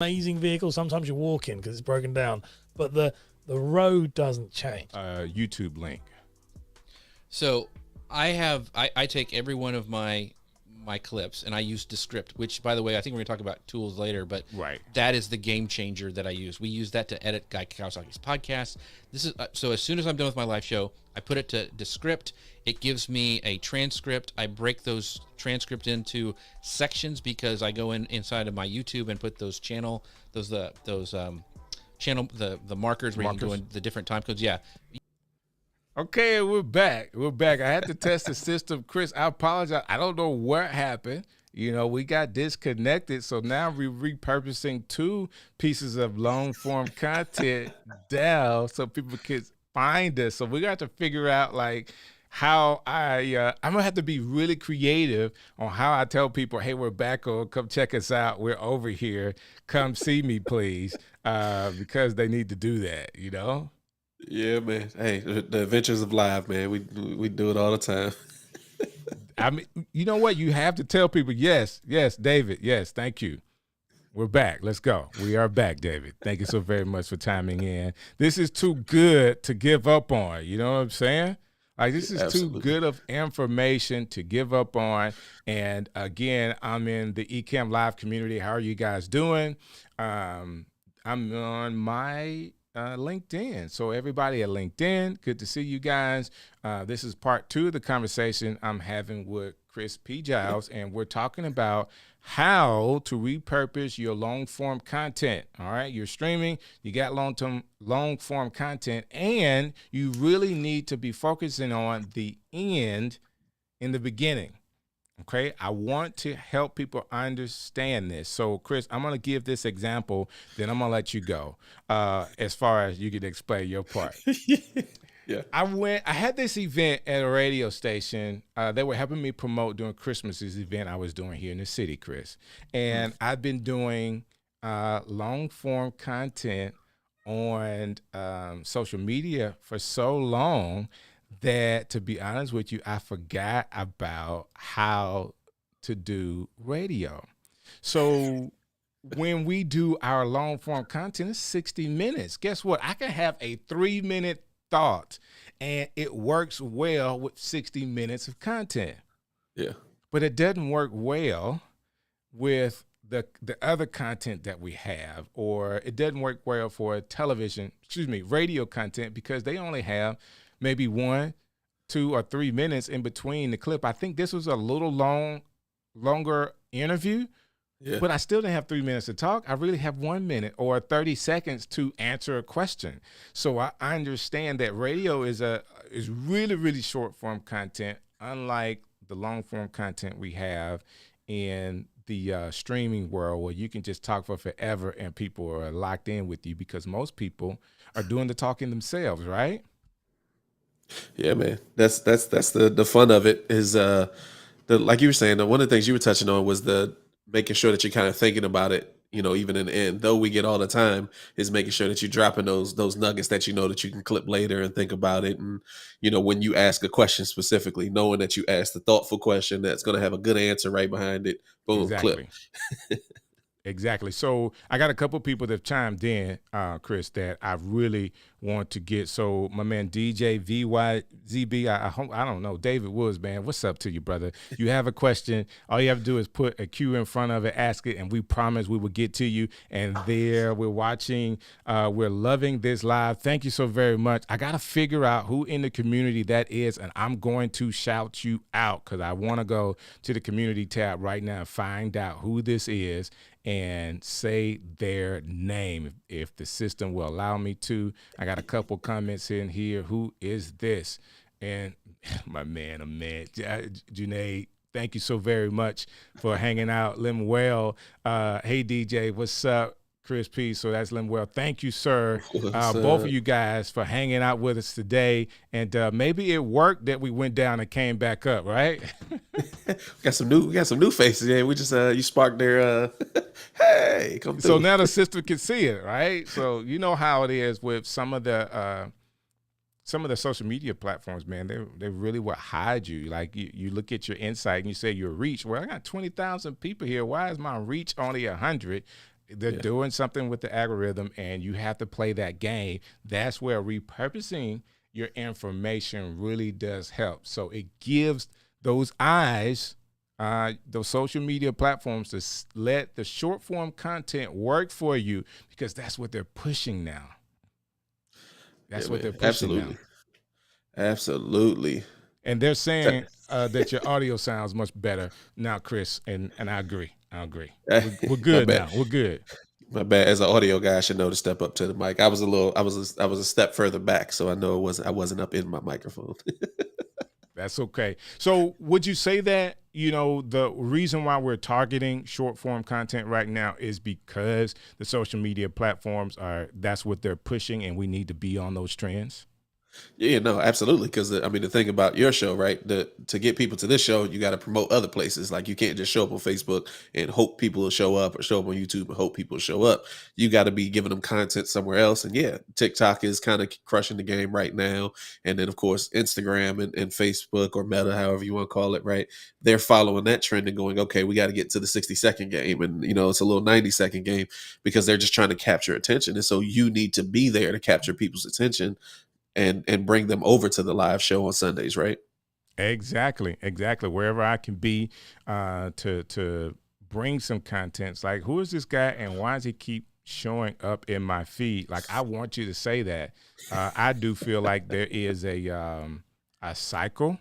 amazing vehicle. Sometimes you're walking because it's broken down, but the road doesn't change. YouTube link. So I take every one of my clips and I use Descript, which, by the way, I think we're gonna talk about tools later, but right, that is the game changer that I use. We use that to edit Guy Kawasaki's podcast. This is so as soon as I'm done with my live show, I put it to Descript. It gives me a transcript. I break those transcript into sections because I go inside of my YouTube and put those channel the markers where you can go in the different time codes. Yeah. Okay, we're back. I had to test the system. Chris, I apologize. I don't know what happened. We got disconnected. So now we're repurposing 2 pieces of long form content down so people can find us. So we got to figure out how I'm going to have to be really creative on how I tell people, hey, we're back, or come check us out. We're over here. Come see me, please, because they need to do that, Yeah, man. Hey, the adventures of live, man. We do it all the time. I mean, you know what? You have to tell people, yes, David, yes, thank you. We're back. Let's go. We are back, David. Thank you so very much for chiming in. This is too good to give up on. You know what I'm saying? This is Absolutely. too good of information to give up on. And again, I'm in the Ecamm Live community. How are you guys doing? I'm on my LinkedIn. So everybody at LinkedIn, good to see you guys. This is part 2 of the conversation I'm having with Chris P. Giles, and we're talking about how to repurpose your long form content. All right, you're streaming, you got long form content, and you really need to be focusing on the end in the beginning. Okay, I want to help people understand this. So, Chris, I'm going to give this example, then I'm going to let you go as far as you can explain your part. Yeah. I had this event at a radio station. They were helping me promote during Christmas, this event I was doing here in the city, Chris. And I've been doing long form content on social media for so long that, to be honest with you, I forgot about how to do radio. So when we do our long form content, it's 60 minutes. Guess what? I can have a 3-minute thought and it works well with 60 minutes of content. Yeah. But it doesn't work well with the other content that we have, or it doesn't work well for radio content, because they only have maybe 1, 2, or 3 minutes in between the clip. I think this was a little longer interview, but I still didn't have 3 minutes to talk. I really have 1 minute or 30 seconds to answer a question. So I understand that radio is really, really short form content, unlike the long form content we have in the streaming world, where you can just talk for forever and people are locked in with you, because most people are doing the talking themselves, right? Yeah, man. That's the fun of it is like you were saying, one of the things you were touching on was the making sure that you're kind of thinking about it, even in the end, though we get all the time, is making sure that you're dropping those nuggets that that you can clip later and think about it. And, when you ask a question specifically, knowing that you asked a thoughtful question that's going to have a good answer right behind it. Boom, Exactly. clip. Exactly. So I got a couple people that chimed in, Chris, that I really want to get. So my man DJ VYZB, I don't know, David Woods, man, what's up to you, brother? You have a question, all you have to do is put a Q in front of it, ask it, and we promise we will get to you. And there, we're watching, we're loving this live. Thank you so very much. I got to figure out who in the community that is, and I'm going to shout you out, because I want to go to the community tab right now and find out who this is and say their name if the system will allow me to. I got a couple comments in here. Who is this? And my man, Junaid, thank you so very much for hanging out. Lemuel, hey DJ, what's up? Chris P. So that's Lemuel. Thank you, sir. Both of you guys for hanging out with us today. And maybe it worked that we went down and came back up, right? we got some new faces. Yeah, we just you sparked their hey, come through. So now the sister can see it, right? So you know how it is with some of the social media platforms, man. They really will hide you. Like you look at your insight and you say your reach. Well, I got 20,000 people here. Why is my reach only 100? They're Yeah. doing something with the algorithm, and you have to play that game. That's where repurposing your information really does help. So it gives those eyes, those social media platforms, to let the short form content work for you, because that's what they're pushing now. That's Yeah, what man. they're pushing Absolutely. now. Absolutely. And they're saying that your audio sounds much better now, Chris, and I agree. I agree. We're My good bad. now. We're good. My bad. As an audio guy, I should know to step up to the mic. I was a step further back, so I know I wasn't up in my microphone. That's okay. So would you say that, the reason why we're targeting short form content right now is because the social media platforms that's what they're pushing, and we need to be on those trends? Yeah, no, absolutely. Because the thing about your show, right? To get people to this show, you got to promote other places. Like, you can't just show up on Facebook and hope people will show up, or show up on YouTube and hope people will show up. You got to be giving them content somewhere else. And yeah, TikTok is kind of crushing the game right now. And then of course Instagram and Facebook, or Meta, however you want to call it, right? They're following that trend and going, okay, we got to get to the 60-second game, and it's a little 90-second game, because they're just trying to capture attention. And so you need to be there to capture people's attention and bring them over to the live show on Sundays, right? Exactly. Wherever I can be to bring some contents. Like, who is this guy, and why does he keep showing up in my feed? Like, I want you to say that. I do feel like there is a cycle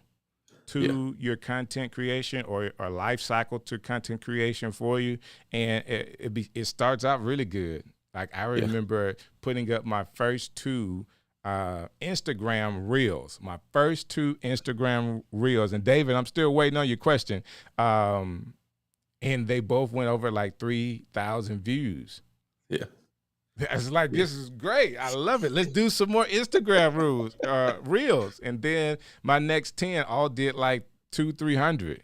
to your content creation, or a life cycle to content creation for you, and it starts out really good. Like, I remember putting up my first two Instagram reels, and David, I'm still waiting on your question. And they both went over like 3,000 views. Yeah. It's like, this is great. I love it. Let's do some more Instagram reels. And then my next 10 all did like 200-300.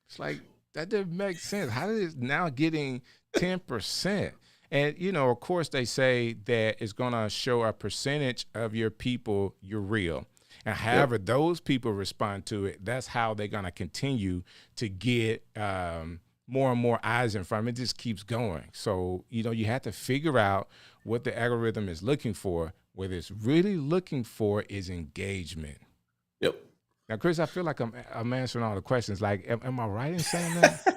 It's like, that didn't make sense. How is it now getting 10%? And, of course, they say that it's going to show a percentage of your people your reel. And however those people respond to it, that's how they're going to continue to get more and more eyes in front of it. It just keeps going. So, you have to figure out what the algorithm is looking for. What it's really looking for is engagement. Yep. Now, Chris, I feel like I'm answering all the questions. Like, am I right in saying that?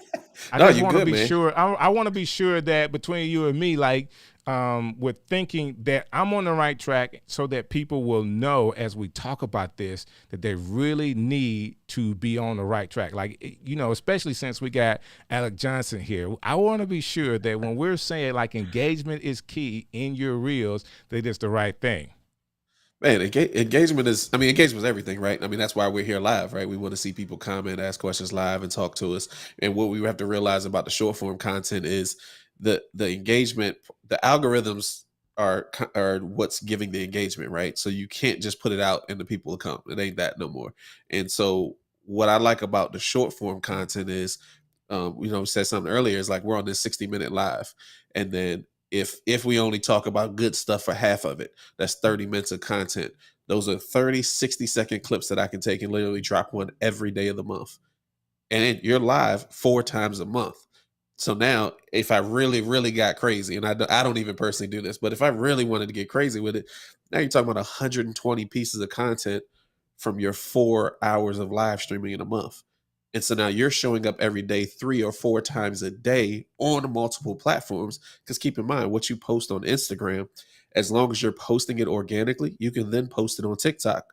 I No, just you're want to good, be man. sure. I want to be sure that between you and me, like, we're thinking that I'm on the right track, so that people will know as we talk about this that they really need to be on the right track. Like, especially since we got Alec Johnson here, I want to be sure that when we're saying like engagement is key in your reels, that it's the right thing. Man, engagement is everything, right? I mean, that's why we're here live, right? We want to see people comment, ask questions live, and talk to us. And what we have to realize about the short form content is the engagement, the algorithms are what's giving the engagement, right? So you can't just put it out and the people will come. It ain't that no more. And so what I like about the short form content is, said something earlier, is like, we're on this 60-minute live. And then if we only talk about good stuff for half of it, that's 30 minutes of content. Those are 30 60-second clips that I can take and literally drop one every day of the month. And then you're live 4 times a month. So now, if I really, really got crazy, and I don't even personally do this, but if I really wanted to get crazy with it, now you're talking about 120 pieces of content from your 4 hours of live streaming in a month. And so now you're showing up every day, 3 or 4 times a day on multiple platforms. Because keep in mind, what you post on Instagram, as long as you're posting it organically, you can then post it on TikTok,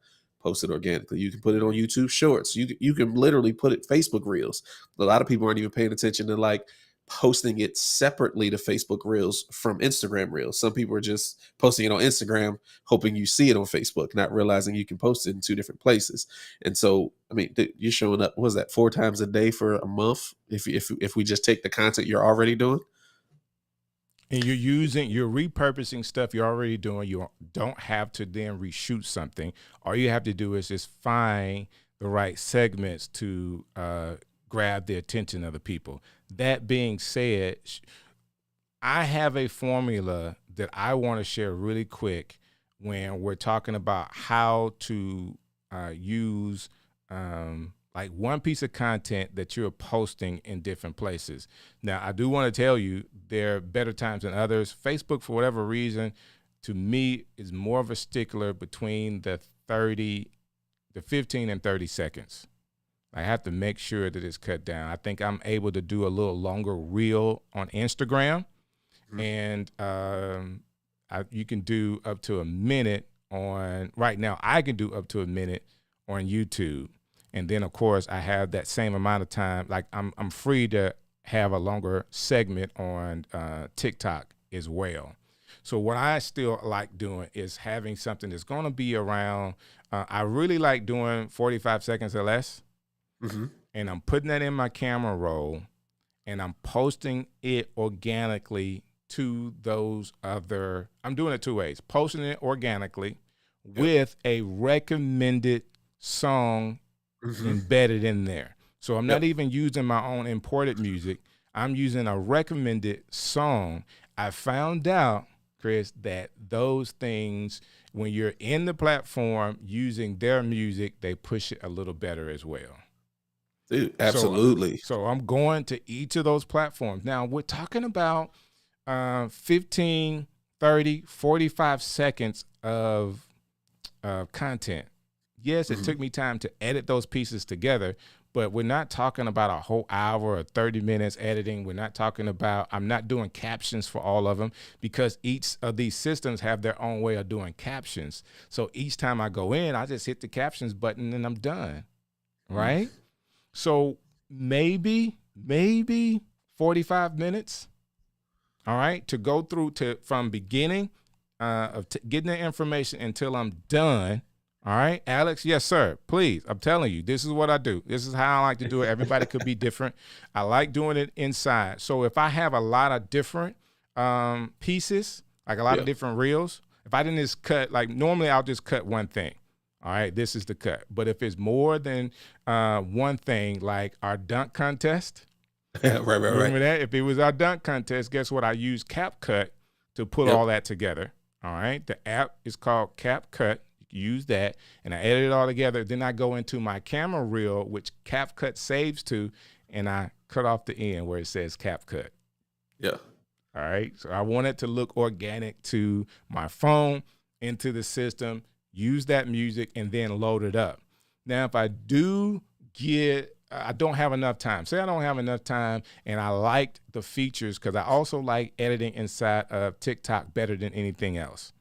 post it organically. You can put it on YouTube Shorts. You can literally put it Facebook Reels. A lot of people aren't even paying attention to like posting it separately to Facebook Reels from Instagram Reels. Some people are just posting it on Instagram, hoping you see it on Facebook, not realizing you can post it in 2 different places. And so, I mean, you're showing up, what was that, 4 times a day for a month? If we just take the content you're already doing. And you're repurposing stuff you're already doing. You don't have to then reshoot something. All you have to do is just find the right segments to grab the attention of the people. That being said, I have a formula that I want to share really quick when we're talking about how to use like one piece of content that you're posting in different places. Now, I do want to tell you there are better times than others. Facebook, for whatever reason, to me, is more of a stickler between the 15 and 30 seconds. I have to make sure that it's cut down. I think I'm able to do a little longer reel on Instagram, and you can do up to a minute on, right now, I can do up to a minute on YouTube. And then, of course, I have that same amount of time. Like I'm free to have a longer segment on TikTok as well. So what I still like doing is having something that's going to be around. I really like doing 45 seconds or less. And I'm putting that in my camera roll, and I'm posting it organically to those other. I'm doing it two ways: posting it organically with a recommended song embedded in there. So I'm not even using my own imported music. I'm using a recommended song. I found out, Chris, that those things, when you're in the platform using their music, they push it a little better as well. Dude, absolutely. So I'm going to each of those platforms. Now, we're talking about 15, 30, 45 seconds of content. Yes, it took me time to edit those pieces together, but we're not talking about a whole hour or 30 minutes editing. We're not talking about, I'm not doing captions for all of them, because each of these systems have their own way of doing captions. So each time I go in, I just hit the captions button and I'm done, right? So maybe 45 minutes, all right, to go through from beginning of getting the information until I'm done. All right, Alex, yes, sir, please. I'm telling you, this is what I do. This is how I like to do it. Everybody could be different. I like doing it inside. So if I have a lot of different pieces, like a lot of different reels, if I didn't just cut, like normally I'll just cut one thing. All right, this is the cut. But if it's more than one thing, like our dunk contest, remember that? If it was our dunk contest, guess what? I use CapCut to put all that together. All right, the app is called CapCut. Use that, and I edit it all together. Then I go into my camera reel, which CapCut saves to, and I cut off the end where it says CapCut. Yeah. All right. So I want it to look organic to my phone, into the system, use that music, and then load it up. Now, if I do I don't have enough time. Say I don't have enough time, and I liked the features, because I also like editing inside of TikTok better than anything else.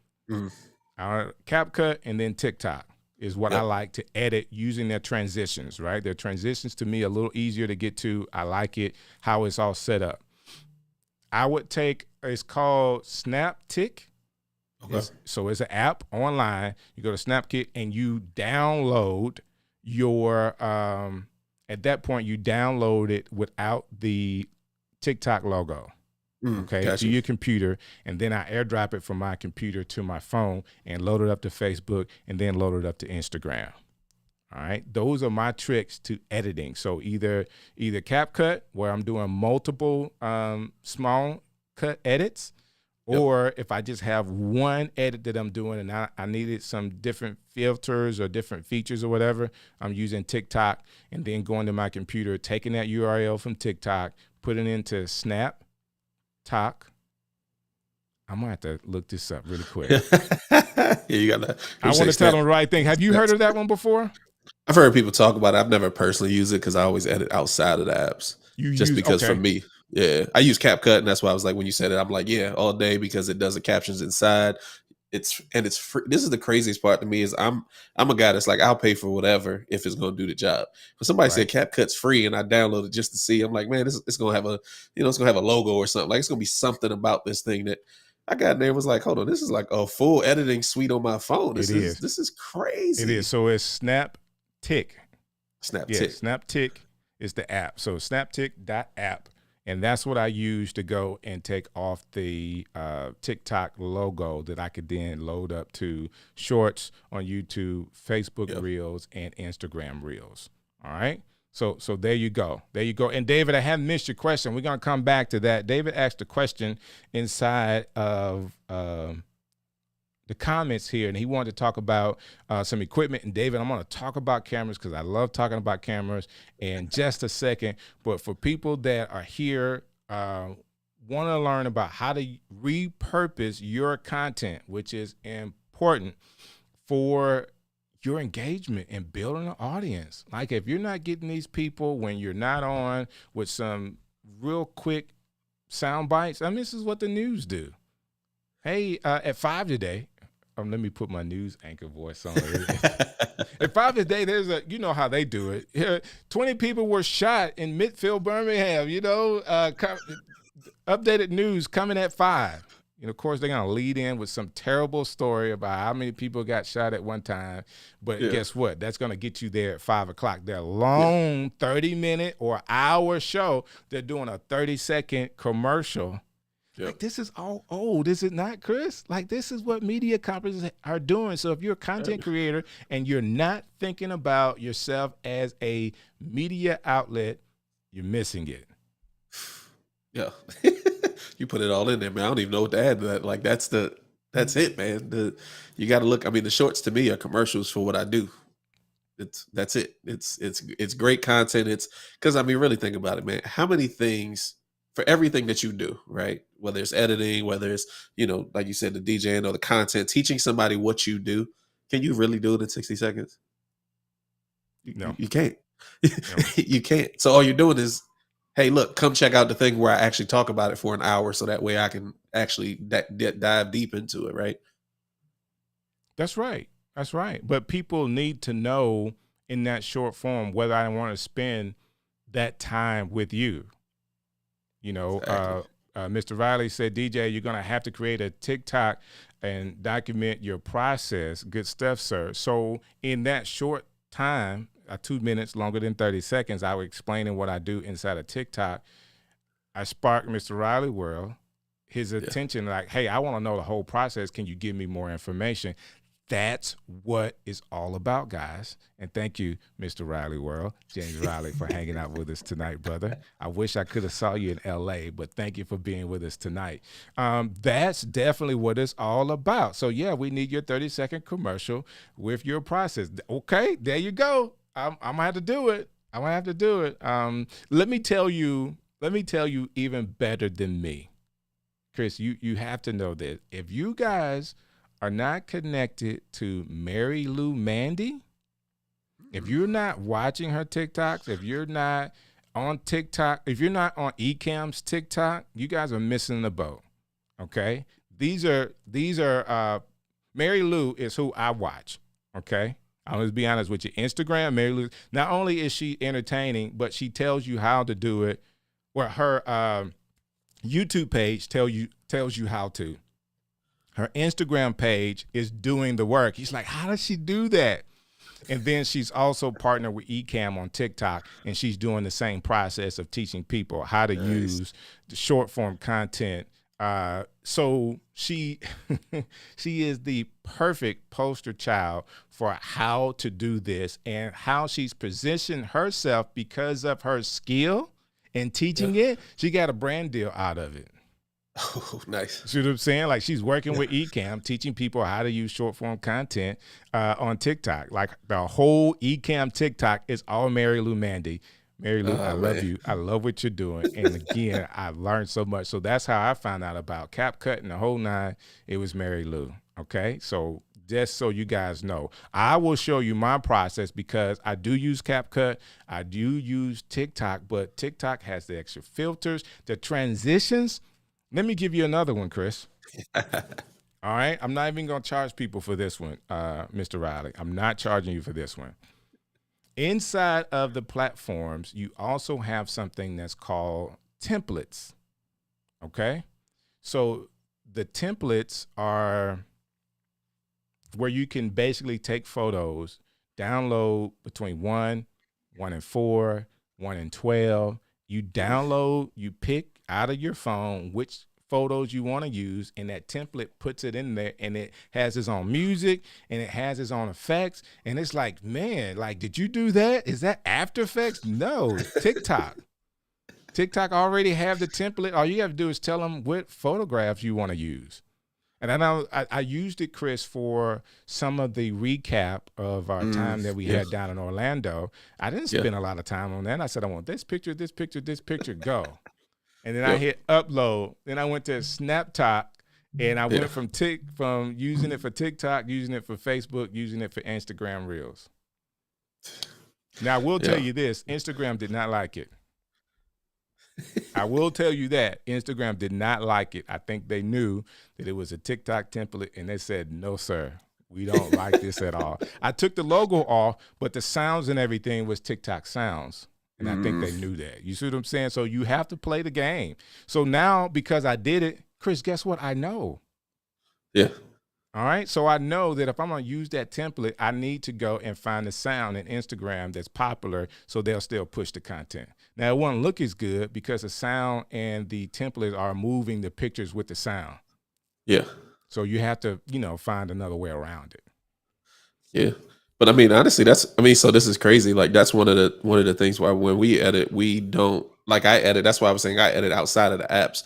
CapCut and then TikTok is what I like to edit using their transitions, right? Their transitions to me a little easier to get to. I like it, how it's all set up. I would it's called Snaptick. Okay. So it's an app online. You go to Snaptick and you download your, at that point, you download it without the TikTok logo. Okay, to your computer, and then I airdrop it from my computer to my phone and load it up to Facebook and then load it up to Instagram. All right, those are my tricks to editing. So either CapCut, where I'm doing multiple small cut edits, or if I just have one edit that I'm doing and I needed some different filters or different features or whatever, I'm using TikTok and then going to my computer, taking that URL from TikTok, putting it into Snap. I'm gonna have to look this up really quick. You gotta. I want to tell them the right thing. Have you heard of that one before? I've heard people talk about it. I've never personally used it because I always edit outside of the apps. For me, I use CapCut, and that's why I was like, when you said it, I'm like, yeah, all day, because it does the captions inside. It's free. This is the craziest part to me is I'm a guy that's like, I'll pay for whatever if it's going to do the job. But somebody said CapCut's free, and I downloaded just to see. I'm like, man, it's going to have it's going to have a logo or something. Like, it's going to be something about this thing that I got in there and was like, hold on, this is like a full editing suite on my phone. This is crazy. It is. So it's Snaptick. Snaptick. Yeah, Snaptick is the app. So Snaptick.app. And that's what I use to go and take off the TikTok logo that I could then load up to Shorts on YouTube, Facebook Reels, and Instagram Reels. All right. So there you go. There you go. And David, I haven't missed your question. We're going to come back to that. David asked a question inside of the comments here, and he wanted to talk about some equipment. And David, I'm going to talk about cameras because I love talking about cameras in just a second. But for people that are here, want to learn about how to repurpose your content, which is important for your engagement and building an audience. Like if you're not getting these people when you're not on with some real quick sound bites, I mean, this is what the news do. Hey, at 5 today, let me put my news anchor voice on. At 5 today, there's you know how they do it. 20 people were shot in Midfield, Birmingham, updated news coming at 5. Of course, they're going to lead in with some terrible story about how many people got shot at one time. But guess what? That's going to get you there at 5 o'clock. Their long 30-minute or hour show, they're doing a 30-second commercial. Yep. Like, this is all old, is it not, Chris? Like, this is what media companies are doing. So if you're a content creator and you're not thinking about yourself as a media outlet, you're missing it. Yeah. You put it all in there, man. I don't even know what to add to that. Like, that's it, man. You got to look. I mean, the shorts to me are commercials for what I do. That's it. It's great content. It's because, I mean, really think about it, man. How many things for everything that you do, right? Whether it's editing, whether it's, like you said, the DJing or the content, teaching somebody what you do. Can you really do it in 60 seconds? No. You can't. No. You can't. So all you're doing is, hey, look, come check out the thing where I actually talk about it for an hour so that way I can actually dive deep into it, right? That's right. That's right. But people need to know in that short form whether I want to spend that time with you. Exactly. Mr. Riley said, DJ, you're going to have to create a TikTok and document your process. Good stuff, sir. So in that short time, 2 minutes, longer than 30 seconds, I was explaining what I do inside of TikTok. I sparked Mr. Riley World, his attention, like, hey, I want to know the whole process. Can you give me more information? That's what it's all about, guys. And thank you, Mr. Riley World, James Riley, for hanging out with us tonight, brother. I wish I could have saw you in L.A., but thank you for being with us tonight. That's definitely what it's all about. So, yeah, we need your 30-second commercial with your process. Okay, there you go. I'm going to have to do it. I'm going to have to do it. Let me tell you even better than me. Chris, you have to know this. If you guys are not connected to Mary Lou Mandy, if you're not watching her TikToks, if you're not on TikTok, if you're not on Ecamm's TikTok, you guys are missing the boat. Okay? These are Mary Lou is who I watch. Okay? I'll just be honest with you. Instagram, Mary Lou, not only is she entertaining, but she tells you how to do it. Well, her YouTube page tells you how to. Her Instagram page is doing the work. He's like, how does she do that? And then she's also partnered with Ecamm on TikTok, and she's doing the same process of teaching people how to use the short form content. So she is the perfect poster child for how to do this and how she's positioned herself because of her skill in teaching it. She got a brand deal out of it. Oh, nice. See what I'm saying? Like, she's working with Ecamm, teaching people how to use short form content on TikTok. Like, the whole Ecamm TikTok is all Mary Lou Mandy. Mary Lou, I love you. I love what you're doing. And again, I learned so much. So that's how I found out about CapCut and the whole nine. It was Mary Lou. Okay. So just so you guys know, I will show you my process because I do use CapCut. I do use TikTok, but TikTok has the extra filters, the transitions. Let me give you another one, Chris. All right. I'm not even going to charge people for this one, Mr. Riley. I'm not charging you for this one. Inside of the platforms, you also have something that's called templates. Okay. So the templates are where you can basically take photos, download between 1 and 4, 1 and 12. You download, you pick out of your phone which photos you want to use, and that template puts it in there, and it has its own music and it has its own effects. And it's like, man, like, did you do that? Is that After Effects? No, TikTok. TikTok already have the template. All you have to do is tell them what photographs you want to use. And I know I used it, Chris, for some of the recap of our time that we had down in Orlando. I didn't spend a lot of time on that. I said, I want this picture, go. And then I hit upload. Then I went to SnapTalk, and I went from using it for TikTok, using it for Facebook, using it for Instagram Reels. Now, I will tell you this. Instagram did not like it. I will tell you that Instagram did not like it. I think they knew that it was a TikTok template, and they said, no, sir, we don't like this at all. I took the logo off, but the sounds and everything was TikTok sounds, and I think they knew that. You see what I'm saying? So you have to play the game. So now, because I did it, Chris, guess what? I know. Yeah. All right. So I know that if I'm going to use that template, I need to go and find the sound in Instagram that's popular so they'll still push the content. Now, it won't look as good because the sound and the templates are moving the pictures with the sound. Yeah. So you have to, find another way around it. Yeah. But I mean, honestly, so this is crazy. Like, that's one of the things why when we edit, we don't, like, I edit. That's why I was saying I edit outside of the apps.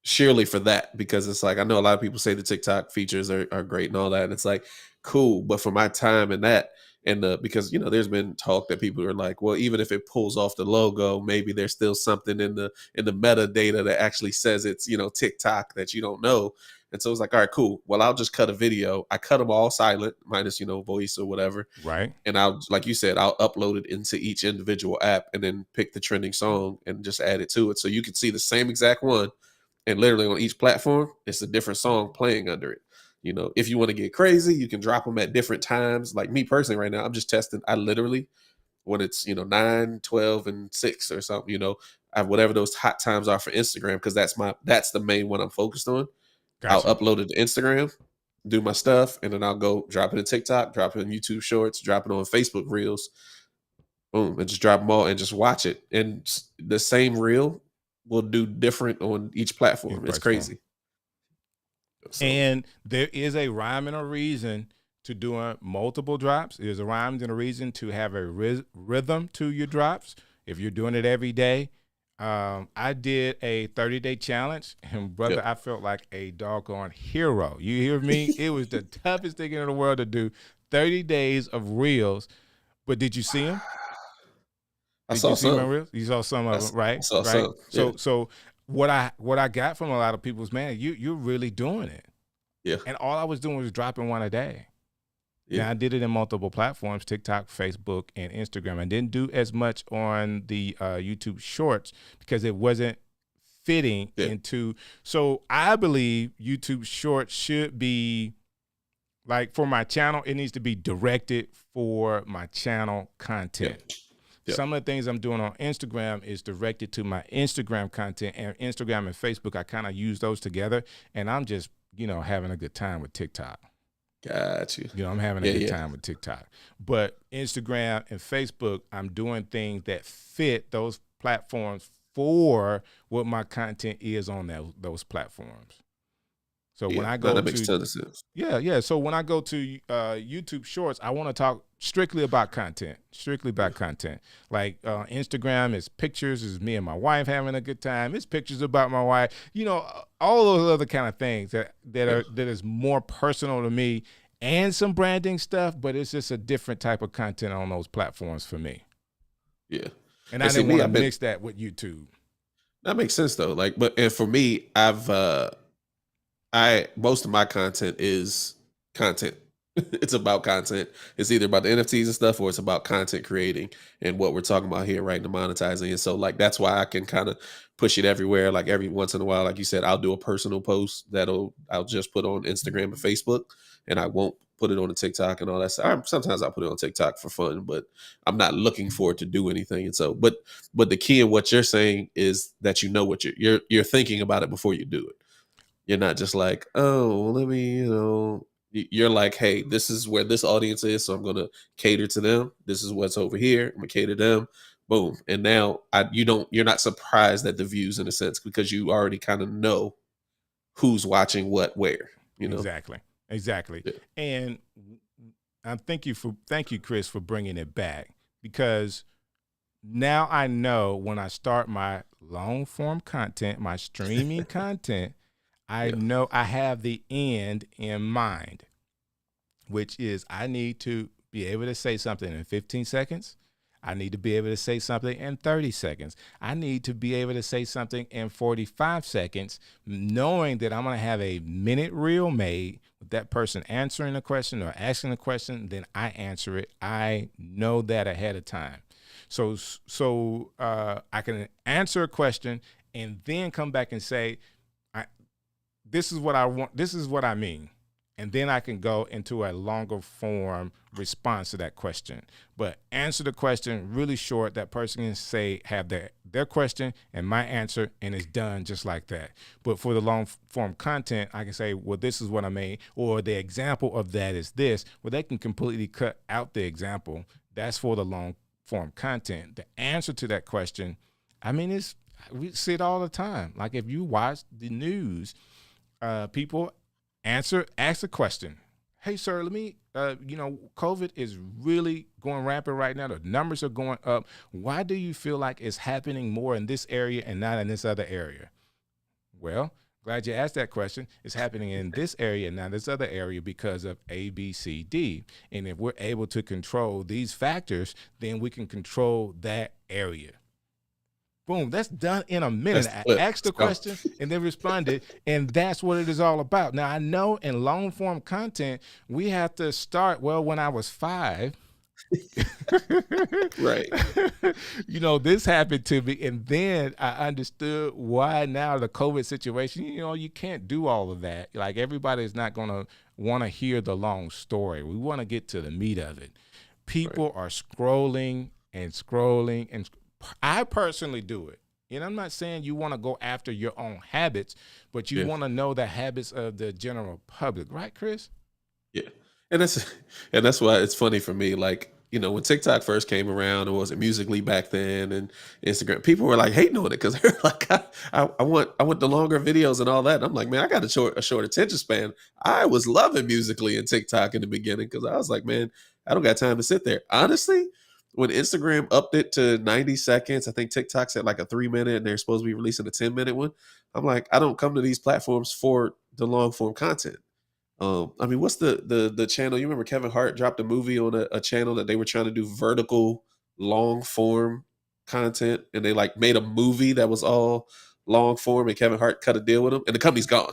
Surely for that, because it's like, I know a lot of people say the TikTok features are great and all that, and it's like cool, but for my time and that, and because there's been talk that people are like, well, even if it pulls off the logo, maybe there's still something in the metadata that actually says it's TikTok that you don't know. And so it's like, all right, cool, well, I'll just cut a video. I cut them all silent minus voice or whatever, right? And I'll, like you said, I'll upload it into each individual app and then pick the trending song and just add it to it, so you can see the same exact one. And literally on each platform, it's a different song playing under it. If you want to get crazy, you can drop them at different times. Like me personally right now, I'm just testing. I literally, when it's, 9, 12, and 6 or something, I have whatever those hot times are for Instagram, because that's the main one I'm focused on. Gotcha. I'll upload it to Instagram, do my stuff, and then I'll go drop it in TikTok, drop it in YouTube Shorts, drop it on Facebook Reels. Boom, and just drop them all and just watch it. And the same reel will do different on each platform. It's crazy. So. And there is a rhyme and a reason to doing multiple drops. There's a rhyme and a reason to have a rhythm to your drops. If you're doing it every day, I did a 30-day challenge, and brother, I felt like a doggone hero. You hear me? It was the toughest thing in the world to do. 30 days of reels. But did you see them? I saw some. Reels? You saw some of them, right? I saw some. Yeah. So what I got from a lot of people is, man, you're really doing it. Yeah. And all I was doing was dropping one a day. Yeah. Now, I did it in multiple platforms, TikTok, Facebook, and Instagram. I didn't do as much on the YouTube Shorts because it wasn't fitting into. So I believe YouTube Shorts should be, like, for my channel, it needs to be directed for my channel content. Yeah. Yep. Some of the things I'm doing on Instagram is directed to my Instagram content, and Instagram and Facebook, I kind of use those together, and I'm just, having a good time with TikTok. Got you. I'm having a good time with TikTok. But Instagram and Facebook, I'm doing things that fit those platforms for what my content is on those platforms. So when I go that makes total sense. Yeah. So when I go to YouTube Shorts, I want to talk strictly about content. Like Instagram is pictures, is me and my wife having a good time. It's pictures about my wife. All those other kind of things that is more personal to me, and some branding stuff. But it's just a different type of content on those platforms for me. Yeah, and I didn't want to mix that with YouTube. That makes sense though. Like, and for me, most of my content is content. It's about content. It's either about the NFTs and stuff, or it's about content creating and what we're talking about here, right? The monetizing. And so, like, that's why I can kind of push it everywhere. Like, every once in a while, like you said, I'll do a personal post I'll just put on Instagram and Facebook, and I won't put it on the TikTok and all that stuff. Sometimes I'll put it on TikTok for fun, but I'm not looking for it to do anything. And so, but the key in what you're saying is that what you're thinking about it before you do it. You're not just like, oh, let me, you're like, hey, this is where this audience is, so I'm going to cater to them. This is what's over here. I'm going to cater to them. Boom. And now you're not surprised at the views in a sense, because you already kind of know who's watching what, where, Exactly. Yeah. And I thank you, Chris, for bringing it back, because now I know when I start my long form content, my streaming content, I know I have the end in mind, which is I need to be able to say something in 15 seconds. I need to be able to say something in 30 seconds. I need to be able to say something in 45 seconds, knowing that I'm going to have a minute reel made with that person answering a question or asking a question. Then I answer it. I know that ahead of time. So I can answer a question and then come back and say, this is what I want. This is what I mean. And then I can go into a longer form response to that question. But answer the question really short. That person can have their question and my answer, and it's done just like that. But for the long form content, I can say, well, this is what I mean, or the example of that is this. Well, they can completely cut out the example. That's for the long form content. The answer to that question, I mean, we see it all the time. Like if you watch the news, people ask a question. Hey, sir, let me, COVID is really going rampant right now. The numbers are going up. Why do you feel like it's happening more in this area and not in this other area? Well, glad you asked that question. It's happening in this area and not this other area because of A, B, C, D. And if we're able to control these factors, then we can control that area. Boom, that's done in a minute. I asked the question and then responded, and that's what it is all about. Now, I know in long form content, we have to start, when I was 5. Right. This happened to me, and then I understood why now the COVID situation, you can't do all of that. Like everybody's not going to want to hear the long story. We want to get to the meat of it. People are scrolling and scrolling and I personally do it. And I'm not saying you want to go after your own habits, but you want to know the habits of the general public, right, Chris? Yeah. And that's why it's funny for me. Like, when TikTok first came around, it wasn't Musical.ly back then, and Instagram, people were like hating on it because they're like, I want the longer videos and all that. And I'm like, man, I got a short attention span. I was loving Musical.ly and TikTok in the beginning because I was like, man, I don't got time to sit there. Honestly, when Instagram upped it to 90 seconds, I think TikTok's at like a 3-minute and they're supposed to be releasing a 10-minute one. I'm like, I don't come to these platforms for the long form content. I mean, what's the channel? You remember Kevin Hart dropped a movie on a channel that they were trying to do vertical long form content, and they like made a movie that was all long form, and Kevin Hart cut a deal with him, and the company's gone.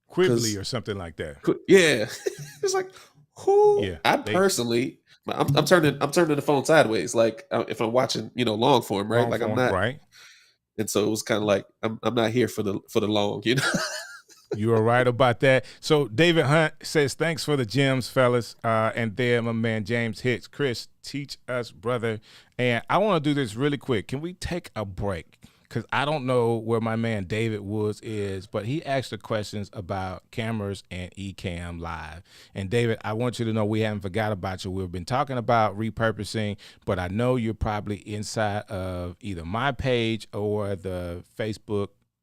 Quibbly or something like that. Yeah. It's like, who? Yeah, personally, I'm turning the phone sideways. Like if I'm watching, long form, right? I'm not. Right. And so it was kind of like, I'm not here for the long, You are right about that. So David Hunt says, thanks for the gems, fellas. And then my man James Hicks, Chris, teach us, brother. And I want to do this really quick. Can we take a break? Because I don't know where my man David Woods is, but he asked the questions about cameras and Ecamm Live. And David, I want you to know we haven't forgot about you. We've been talking about repurposing, but I know you're probably inside of either my page or the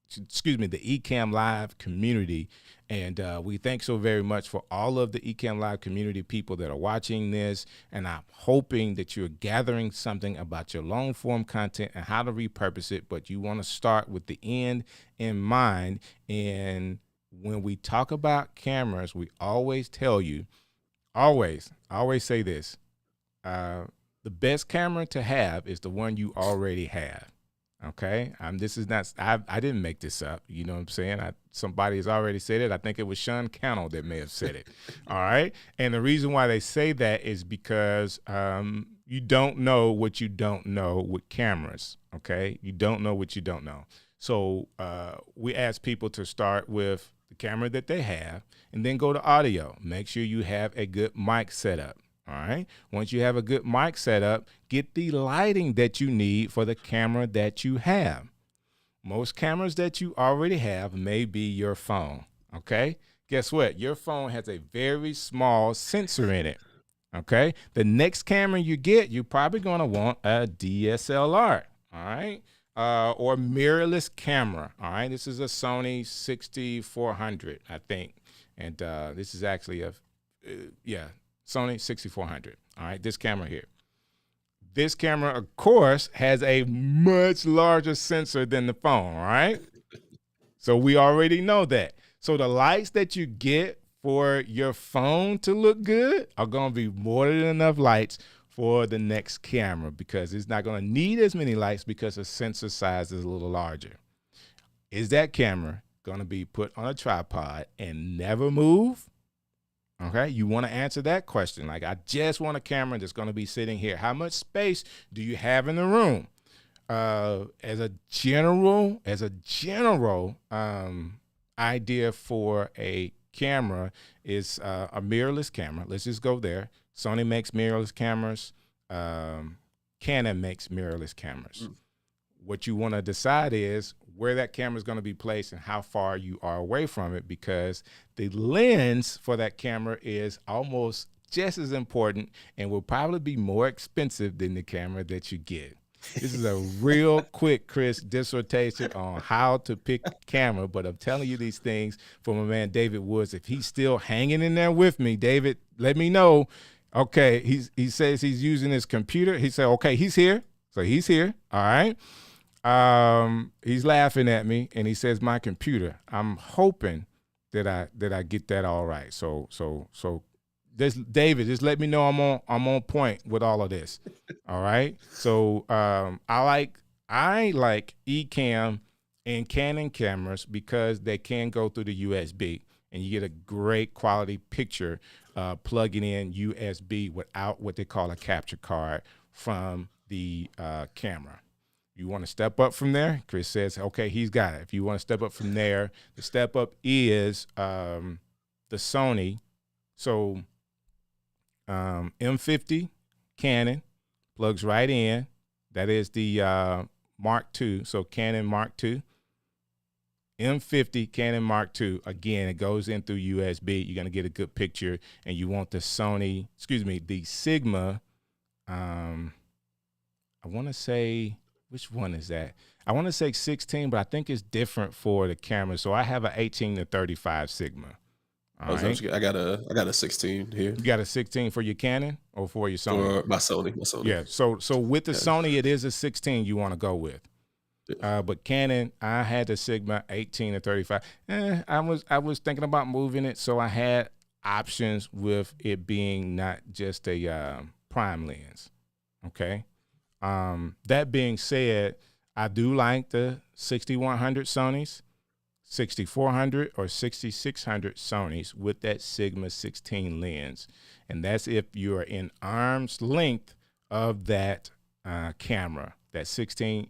the Ecamm Live community. And we thank so very much for all of the Ecamm Live community people that are watching this. And I'm hoping that you're gathering something about your long form content and how to repurpose it. But you want to start with the end in mind. And when we talk about cameras, we always tell you, I always say this, the best camera to have is the one you already have. Okay. This is not, I didn't make this up. You know what I'm saying? Somebody has already said it. I think it was Sean Cannell that may have said it. All right. And the reason why they say that is because you don't know what you don't know with cameras. Okay. You don't know what you don't know. So we ask people to start with the camera that they have and then go to audio. Make sure you have a good mic setup. All right. Once you have a good mic set up, get the lighting that you need for the camera that you have. Most cameras that you already have may be your phone. Okay. Guess what? Your phone has a very small sensor in it. Okay. The next camera you get, you're probably going to want a DSLR. All right. Or mirrorless camera. All right. This is a Sony 6400, I think. And this is actually Sony 6400. All right, this camera here. This camera, of course, has a much larger sensor than the phone, all right? So we already know that. So the lights that you get for your phone to look good are going to be more than enough lights for the next camera, because it's not going to need as many lights because the sensor size is a little larger. Is that camera going to be put on a tripod and never move? Okay, you want to answer that question. Like, I just want a camera that's going to be sitting here. How much space do you have in the room? As a general idea for a camera is a mirrorless camera. Let's just go there. Sony makes mirrorless cameras. Canon makes mirrorless cameras. What you want to decide is where that camera is going to be placed and how far you are away from it, because the lens for that camera is almost just as important and will probably be more expensive than the camera that you get. This is a real quick, Chris, dissertation on how to pick a camera, but I'm telling you these things from my man David Woods. If he's still hanging in there with me, David, let me know. Okay, he says he's using his computer. He said, okay, he's here. So he's here. All right. He's laughing at me, and he says, my computer. I'm hoping that I get that all right. So David, just let me know I'm on point with all of this. All right. So I like Ecamm and Canon cameras because they can go through the USB, and you get a great quality picture plugging in USB without what they call a capture card from the camera. You want to step up from there? Chris says, okay, he's got it. If you want to step up from there, the step up is the Sony. So M50 Canon plugs right in. That is the Mark II. So Canon Mark II. M50 Canon Mark II. Again, it goes in through USB. You're going to get a good picture. And you want the the Sigma. I want to say, which one is that? I want to say 16, but I think it's different for the camera. So I have an 18 to 35 Sigma. All right. I got a 16 here. You got a 16 for your Canon or for your Sony? For my Sony. Yeah. So with the Sony, it is a 16 you want to go with. Yeah. But Canon, I had the Sigma 18 to 35. I was thinking about moving it, so I had options with it being not just a prime lens. Okay. That being said, I do like the 6100 Sonys, 6400 or 6600 Sonys with that Sigma 16 lens. And that's if you're in arm's length of that camera. That 16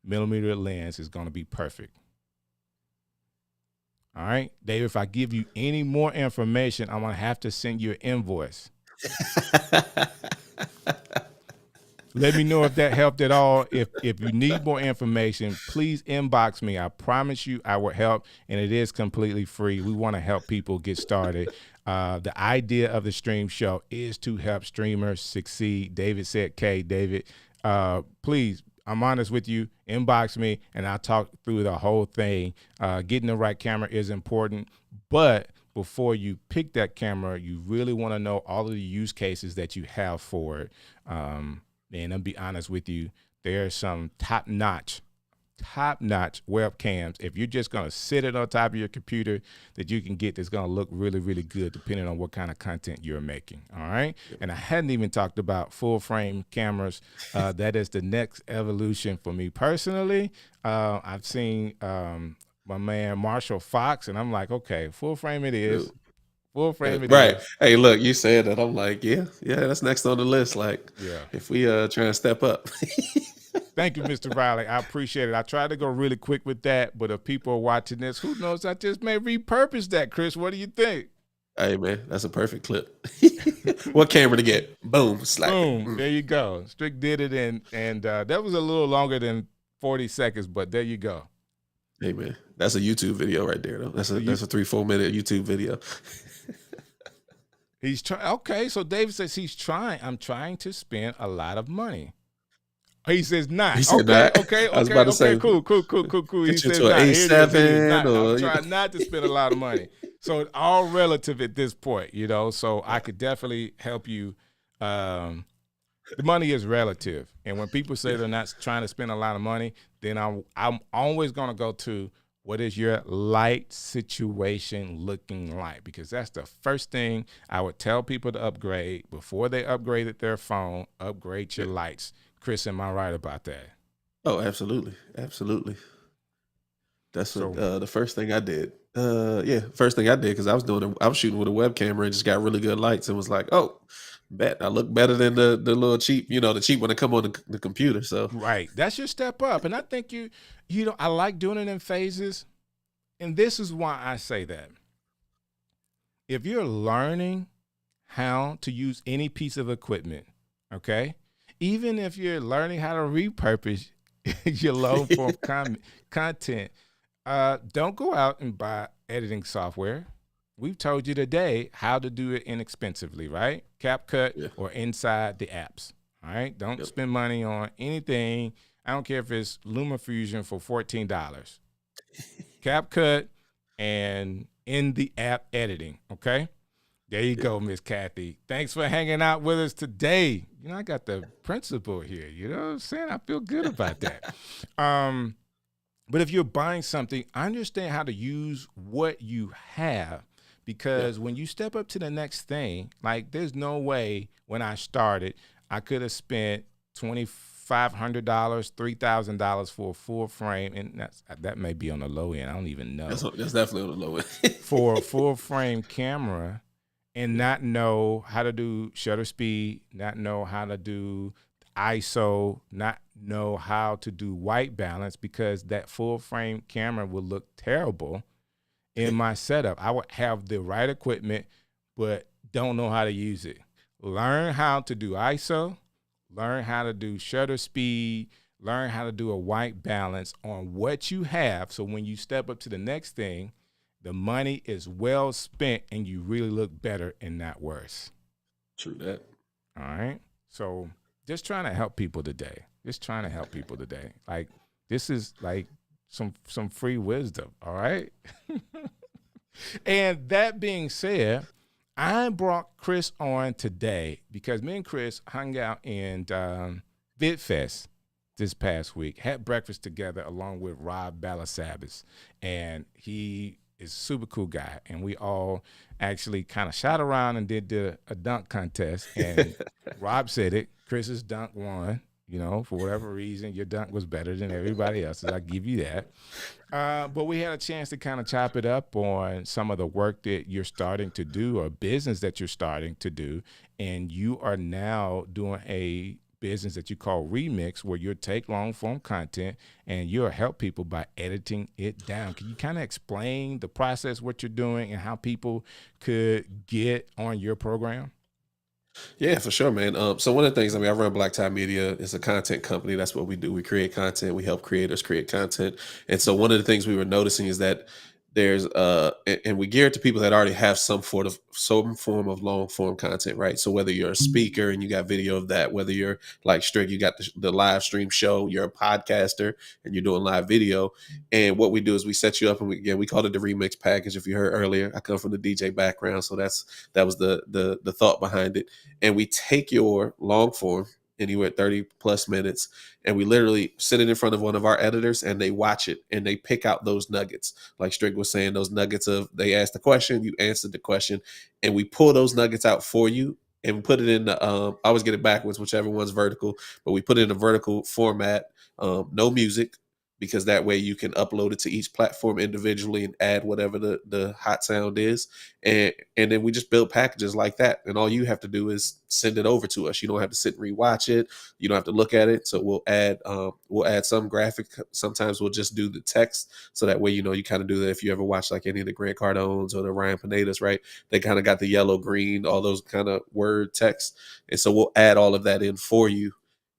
millimeter lens is going to be perfect. All right, Dave, if I give you any more information, I'm going to have to send you an invoice. Let me know if that helped at all. If you need more information, please inbox me. I promise you I will help, and it is completely free. We want to help people get started. The idea of the stream show is to help streamers succeed. David said, David, please, I'm honest with you, inbox me, and I'll talk through the whole thing. Getting the right camera is important, but before you pick that camera, you really want to know all of the use cases that you have for it. And I'll be honest with you, there are some top-notch webcams. If you're just going to sit it on top of your computer, that you can get that's going to look really, really good depending on what kind of content you're making. All right. And I hadn't even talked about full frame cameras. That is the next evolution for me personally. I've seen my man Marshall Fox, and I'm like, okay, full frame it is. Full frame it right. is. Hey, look, you said that. I'm like, yeah, that's next on the list. Like, if we try to step up. Thank you, Mr. Riley. I appreciate it. I tried to go really quick with that, but if people are watching this, who knows? I just may repurpose that, Chris. What do you think? Hey, man, that's a perfect clip. What camera to get? Boom, slap. Boom. There you go. Strick did it, and that was a little longer than 40 seconds, but there you go. Hey, man, that's a YouTube video right there, though. That's a 3-4 minute YouTube video. He's trying. Okay, so David says he's trying. I'm trying to spend a lot of money. He says not. He said not. Okay. I was about to say, cool. He says not. I'm trying not to spend a lot of money. So it's all relative at this point, you know. So I could definitely help you. The money is relative, and when people say they're not trying to spend a lot of money, then I'm always going to go to What is your light situation looking like? Because that's the first thing I would tell people to upgrade before they upgraded their phone. Upgrade your lights. Chris, am I right about that? Oh, absolutely, absolutely. That's what So the first thing I did. Yeah, first thing I did because I was shooting with a web camera and just got really good lights and was like, oh, bet I look better than the little cheap, the cheap when I come on the computer. So right, that's your step up, and I think I like doing it in phases, and this is why I say that. If you're learning how to use any piece of equipment, okay, even if you're learning how to repurpose your low form content, don't go out and buy editing software. We've told you today how to do it inexpensively, right? CapCut or inside the apps. All right. Don't spend money on anything. I don't care if it's LumaFusion for $14. CapCut and in the app editing. Okay. There you go, Miss Kathy. Thanks for hanging out with us today. I got the principal here. You know what I'm saying? I feel good about that. But if you're buying something, understand how to use what you have, because when you step up to the next thing, like there's no way when I started, I could have spent $2,500, $3,000 for a full frame. And that may be on the low end. I don't even know. That's definitely on the low end. For a full frame camera and not know how to do shutter speed, not know how to do ISO, not know how to do white balance, because that full frame camera will look terrible in my setup. I would have the right equipment, but don't know how to use it. Learn how to do ISO, learn how to do shutter speed, learn how to do a white balance on what you have. So when you step up to the next thing, the money is well spent and you really look better and not worse. True that. All right. So just trying to help people today. Like, this is like some free wisdom. All right. And that being said, I brought Chris on today because me and Chris hung out in VidFest this past week, had breakfast together along with Rob Balasabas, and he is a super cool guy, and we all actually kind of shot around and did a dunk contest, and Rob said it, Chris's dunk won. For whatever reason, your dunk was better than everybody else's. I give you that. But we had a chance to kind of chop it up on some of the work that you're starting to do or business that you're starting to do. And you are now doing a business that you call Remix, where you take long form content and you'll help people by editing it down. Can you kind of explain the process, what you're doing, and how people could get on your program? Yeah, for sure, man. So one of the things, I run Black Tie Media. It's a content company. That's what we do. We create content. We help creators create content. And so one of the things we were noticing is that there's and we gear it to people that already have some form of long form content, right? So whether you're a speaker and you got video of that, whether you're like Strick, you got the live stream show, you're a podcaster and you're doing live video. And what we do is we set you up, and we call it the Remix package. If you heard earlier, I come from the DJ background, so that was the thought behind it. And we take your long form, anywhere 30 plus minutes, and we literally sit it in front of one of our editors and they watch it and they pick out those nuggets. Like Strick was saying, those nuggets of, they asked the question, you answered the question, and we pull those nuggets out for you and we put it in the I always get it backwards, whichever one's vertical, but we put it in a vertical format, no music, because that way you can upload it to each platform individually and add whatever the hot sound is. And then we just build packages like that. And all you have to do is send it over to us. You don't have to sit and rewatch it. You don't have to look at it. So we'll add some graphic. Sometimes we'll just do the text. So that way, you kind of do that. If you ever watch like any of the Grant Cardones or the Ryan Pinedas, right? They kind of got the yellow, green, all those kind of word text. And so we'll add all of that in for you.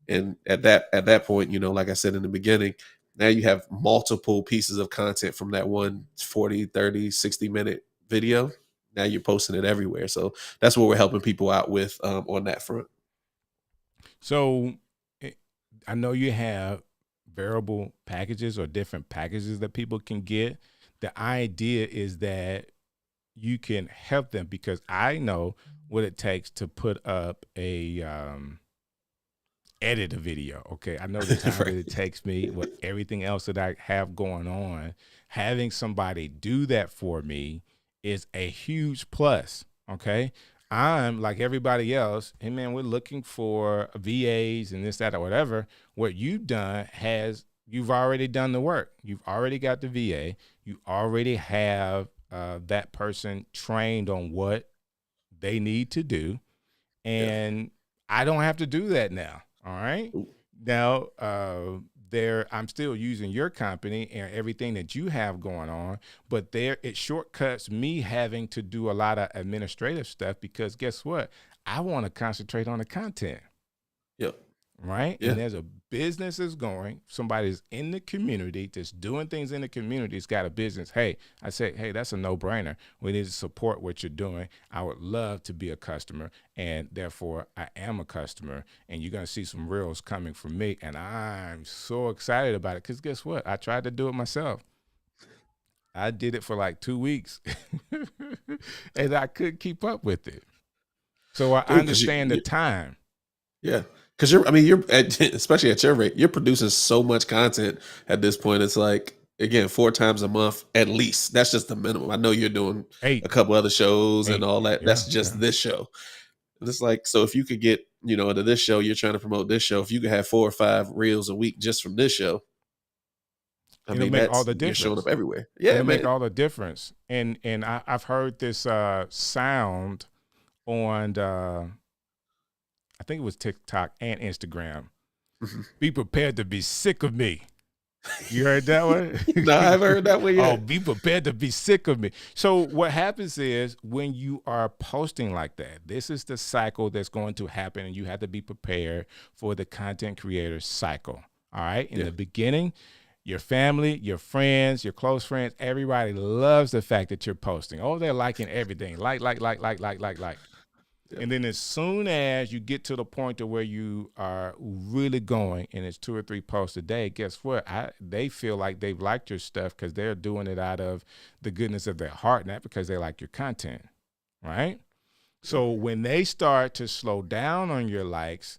And at that point, like I said in the beginning, now you have multiple pieces of content from that one 40, 30, 60-minute video. Now you're posting it everywhere. So that's what we're helping people out with on that front. So I know you have variable packages or different packages that people can get. The idea is that you can help them, because I know what it takes to put up a edit a video. Okay. I know the time Right. that it takes me with everything else that I have going on. Having somebody do that for me is a huge plus. Okay. I'm like everybody else. Hey man, we're looking for VAs and this, that, or whatever. What you've done you've already done the work. You've already got the VA. You already have that person trained on what they need to do. And I don't have to do that now. All right. Ooh. Now, I'm still using your company and everything that you have going on, but it shortcuts me having to do a lot of administrative stuff because guess what? I want to concentrate on the content. Yep. Right. Yeah. And there's a business is going, somebody's in the community that's doing things in the community. It's got a business. Hey, I say, hey, that's a no brainer. We need to support what you're doing. I would love to be a customer. And therefore I am a customer, and you're going to see some reels coming from me. And I'm so excited about it. Cause guess what? I tried to do it myself. I did it for like 2 weeks and I couldn't keep up with it. So I understand the time. Yeah. Because especially at your rate, you're producing so much content at this point. It's like, again, 4 times a month at least. That's just the minimum. I know you're doing 8. a couple other shows and all that. Yeah, That's just this show. And it's like, so if you could get, into this show, you're trying to promote this show. If you could have 4 or 5 reels a week just from this show, it'll make all the you're difference. showing up everywhere. Yeah, it'll make all the difference. And I've heard this sound on I think it was TikTok and Instagram. Mm-hmm. Be prepared to be sick of me. You heard that one? No, I haven't heard that one yet. Oh, be prepared to be sick of me. So what happens is when you are posting like that, this is the cycle that's going to happen, and you have to be prepared for the content creator cycle. All right. In the beginning, your family, your friends, your close friends, everybody loves the fact that you're posting. Oh, they're liking everything. Like. And then as soon as you get to the point to where you are really going and it's 2 or 3 posts a day, guess what? They feel like they've liked your stuff because they're doing it out of the goodness of their heart, not because they like your content, right? So when they start to slow down on your likes,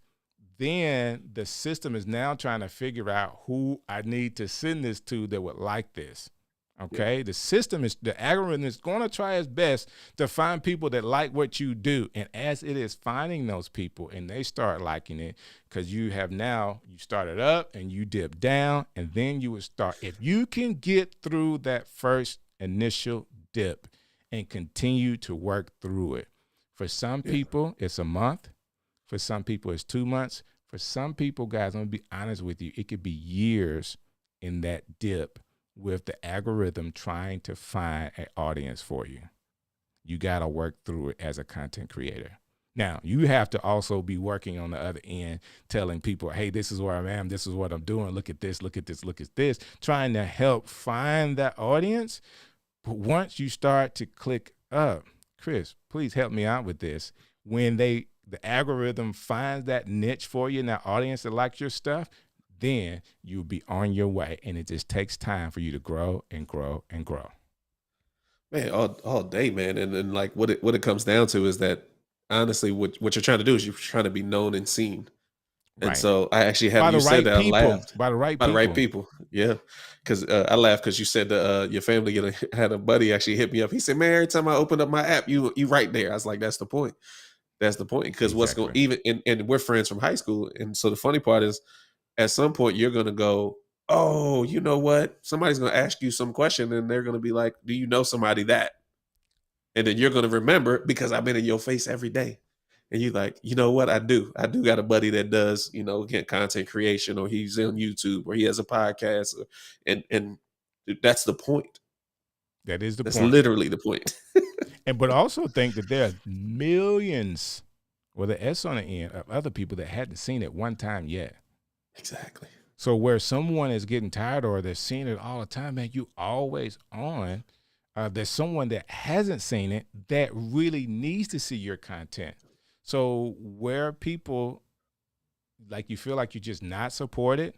then the system is now trying to figure out who I need to send this to that would like this. Okay. The algorithm is going to try its best to find people that like what you do. And as it is finding those people and they start liking it, because you started up and you dip down, and then you would start, if you can get through that first initial dip and continue to work through it. For some people, it's a month. For some people, it's 2 months. For some people, guys, I'm going to be honest with you, it could be years in that dip with the algorithm trying to find an audience for you. You got to work through it as a content creator. Now, you have to also be working on the other end, telling people, hey, this is where I am. This is what I'm doing. Look at this, look at this, look at this, trying to help find that audience. But once you start to click up, Chris, please help me out with this. When the algorithm finds that niche for you and that audience that likes your stuff, then you'll be on your way, and it just takes time for you to grow and grow and grow. Man, all day, man. And then like what it comes down to is that honestly, what you're trying to do is you're trying to be known and seen. And Right. so I actually By have the you right said that I people. laughed. By the right By the right people. people. Yeah. Because I laughed because you said that your family had a buddy actually hit me up. He said, man, every time I open up my app, you right there. I was like, that's the point. That's the point. Because what's going even and we're friends from high school. And so the funny part is at some point you're gonna go, oh, you know what? Somebody's gonna ask you some question and they're gonna be like, do you know somebody that? And then you're gonna remember because I've been in your face every day. And you're like, you know what? I do got a buddy that does, get content creation, or he's on YouTube, or he has a podcast, and that's the point. That is the That's point. literally the point. But also think that there are millions with an S on the end of other people that hadn't seen it one time yet. Exactly. So where someone is getting tired or they're seeing it all the time, man, you always on. There's someone that hasn't seen it that really needs to see your content. So where people like you feel like you're just not supported,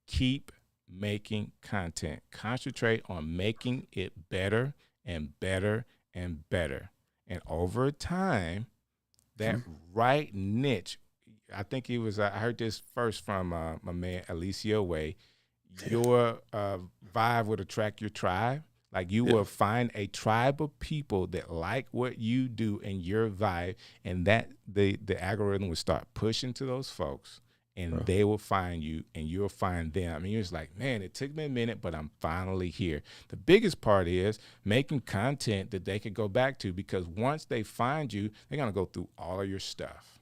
keep making content. Concentrate on making it better and better and better. And over time, that right niche, I think it was, I heard this first from my man, Alicia Way. Your vibe would attract your tribe. Like you will find a tribe of people that like what you do and your vibe, and that the algorithm will start pushing to those folks, and they will find you, and you'll find them. I mean, it's like, man, it took me a minute, but I'm finally here. The biggest part is making content that they could go back to, because once they find you, they're gonna go through all of your stuff.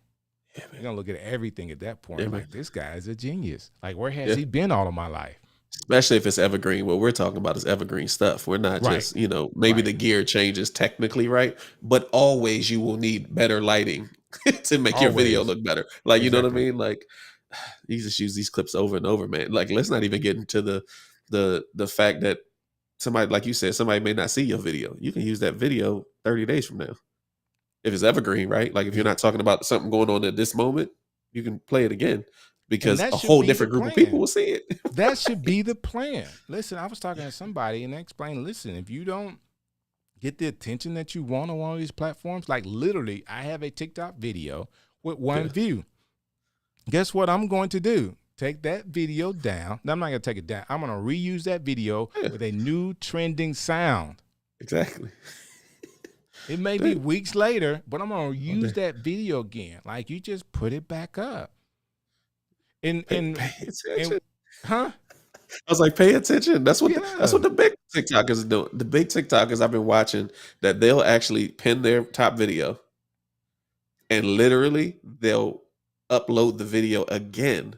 Yeah, they're gonna look at everything at that point. Like, this guy is a genius. Like, where has he been all of my life? Especially if it's evergreen. What we're talking about is evergreen stuff. We're not just, maybe the gear changes technically, right? But always you will need better lighting to make your video look better. Like, you know what I mean? Like, you just use these clips over and over, man. Like, let's not even get into the fact that somebody, like you said, somebody may not see your video. You can use that video 30 days from now. If it's evergreen, right? Like, if you're not talking about something going on at this moment, you can play it again. Because a whole different group of people will see it. That should be the plan. Listen, I was talking to somebody and they explained, listen, if you don't get the attention that you want on one of these platforms, like literally, I have a TikTok video with one view. Guess what I'm going to do? Take that video down. No, I'm not going to take it down. I'm going to reuse that video with a new trending sound. Exactly. It may be weeks later, but I'm going to use that video again. Like, you just put it back up. Pay attention. I was like, pay attention. That's what that's what the big TikTokers are doing. The big TikTokers I've been watching, that they'll actually pin their top video, and literally they'll upload the video again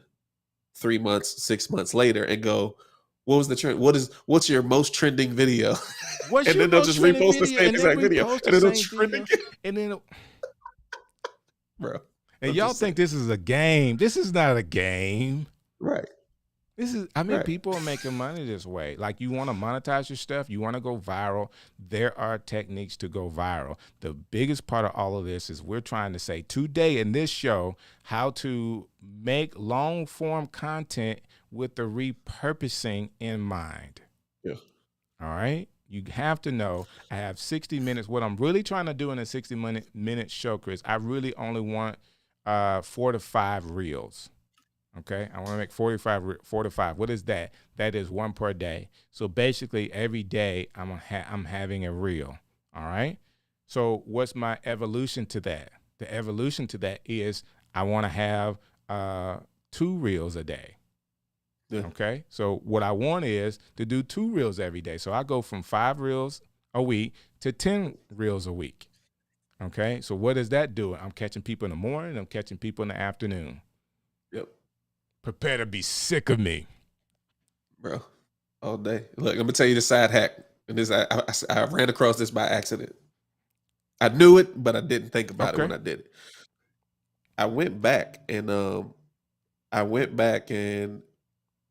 3 months, 6 months later, and go, "What was the trend? What's your most trending video?" And then they'll just repost the same exact video, and it'll trend again. And then, bro. And y'all think this is a game. This is not a game. Right. This is, people are making money this way. Like, you want to monetize your stuff, you want to go viral. There are techniques to go viral. The biggest part of all of this is we're trying to say today in this show how to make long form content with the repurposing in mind. Yeah. All right. You have to know I have 60 minutes. What I'm really trying to do in a 60-minute show, Chris, I really only want 4 to 5 reels. Okay, I want to make 4 to 5. What is that? That is 1 per day. So basically, every day I'm having a reel. All right. So what's my evolution to that? The evolution to that is I want to have 2 reels a day. Yeah. Okay. So what I want is to do 2 reels every day. So I go from 5 reels a week to 10 reels a week. Okay, so what is that doing? I'm catching people in the morning. I'm catching people in the afternoon. Yep. Prepare to be sick of me, bro. All day. Look, I'm gonna tell you the side hack, and this I ran across this by accident. I knew it, but I didn't think about it when I did it. I went back and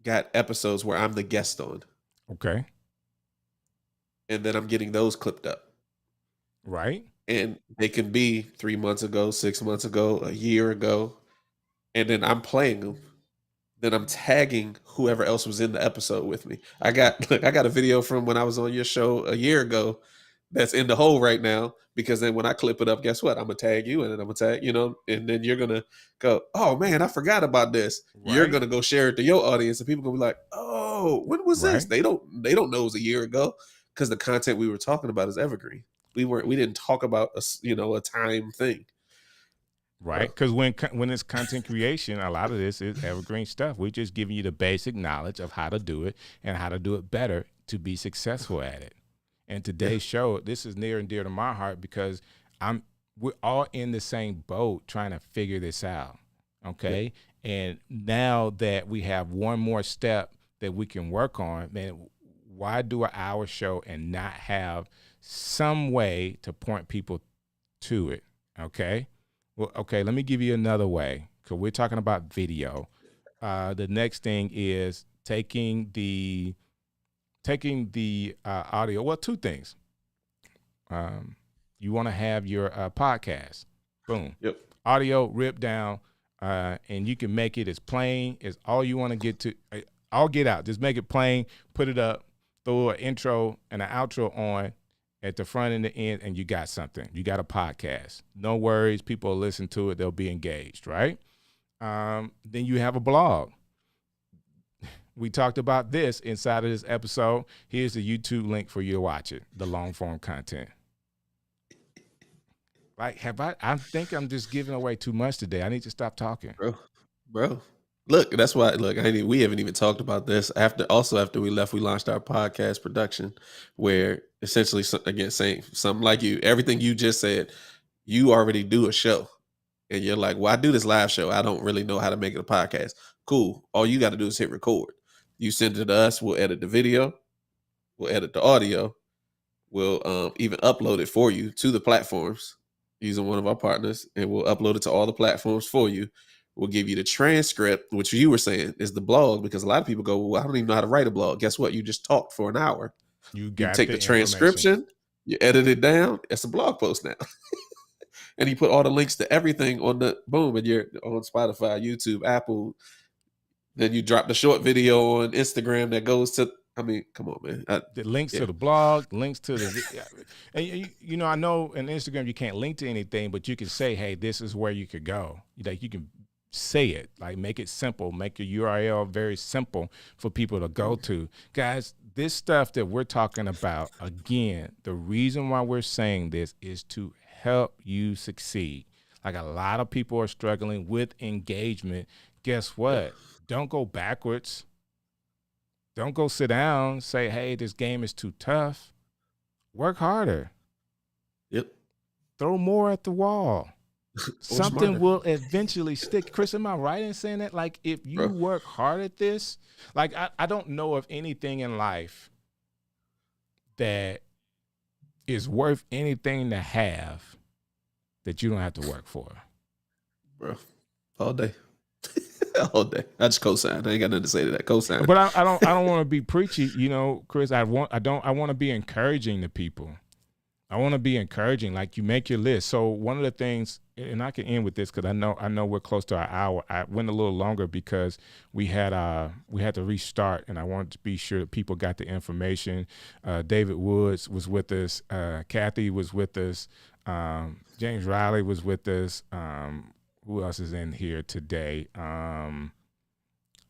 got episodes where I'm the guest on. Okay. And then I'm getting those clipped up. Right. And they can be 3 months ago, 6 months ago, a year ago. And then I'm playing them. Then I'm tagging whoever else was in the episode with me. I got a video from when I was on your show a year ago that's in the hole right now, because then when I clip it up, guess what? I'm going to tag you, and then I'm going to tag, and then you're going to go, oh man, I forgot about this. Right. You're going to go share it to your audience, and people going to be like, oh, when was this? They don't know it was a year ago, because the content we were talking about is evergreen. We didn't talk about a time thing. Right. Because when it's content creation, a lot of this is evergreen stuff. We're just giving you the basic knowledge of how to do it and how to do it better to be successful at it. And today's show, this is near and dear to my heart, because we're all in the same boat trying to figure this out. Okay. Yeah. And now that we have one more step that we can work on, man, why do an hour show and not have some way to point people to it? Okay. Well, okay, let me give you another way, because we're talking about video. The next thing is taking the audio. Well, 2 things. You want to have your podcast. Boom. Yep. Audio ripped down, and you can make it as plain as all you want to get to. I'll get out. Just make it plain, put it up, throw an intro and an outro on at the front and the end, and you got something. You got a podcast. No worries. People will listen to it. They'll be engaged, right? then you have a blog. We talked about this inside of this episode. Here's the YouTube link for you to watch it, the long form content. Like, I think I'm just giving away too much today. I need to stop talking. Bro. Look, that's why, we haven't even talked about this. After we left, we launched our podcast production, where essentially, again, saying something like everything you just said, you already do a show. And you're like, well, I do this live show. I don't really know how to make it a podcast. Cool. All you got to do is hit record. You send it to us. We'll edit the video. We'll edit the audio. We'll even upload it for you to the platforms using one of our partners, and we'll upload it to all the platforms for you. We'll give you the transcript, which you were saying is the blog, because a lot of people go, well, I don't even know how to write a blog. Guess what? You just talked for an hour. You take the transcription, you edit it down. It's a blog post now. And you put all the links to everything on the boom, and you're on Spotify, YouTube, Apple. Then you drop the short video on Instagram that goes to, I mean, come on, man. The links to the blog, links to the, and I know in Instagram you can't link to anything, but you can say, hey, this is where you could go. Like, you can say it, like, make it simple, make your URL very simple for people to go to. Guys, this stuff that we're talking about, again, the reason why we're saying this is to help you succeed. Like, a lot of people are struggling with engagement. Guess what? Don't go backwards. Don't go sit down, say, hey, this game is too tough. Work harder. Yep. Throw more at the wall. Something smarter. will eventually stick. Chris, am I right in saying that? Like, if you work hard at this, like, I don't know of anything in life that is worth anything to have that you don't have to work for. Bro, all day. All day. I just co-sign. I ain't got nothing to say to that. Co-sign. But I don't want to be preachy, Chris. I want to be encouraging to people. I want to be encouraging. Like, you make your list. So one of the things, and I can end with this because I know we're close to our hour. I went a little longer because we had to restart, and I wanted to be sure that people got the information. David Woods was with us. Kathy was with us. James Riley was with us. Who else is in here today?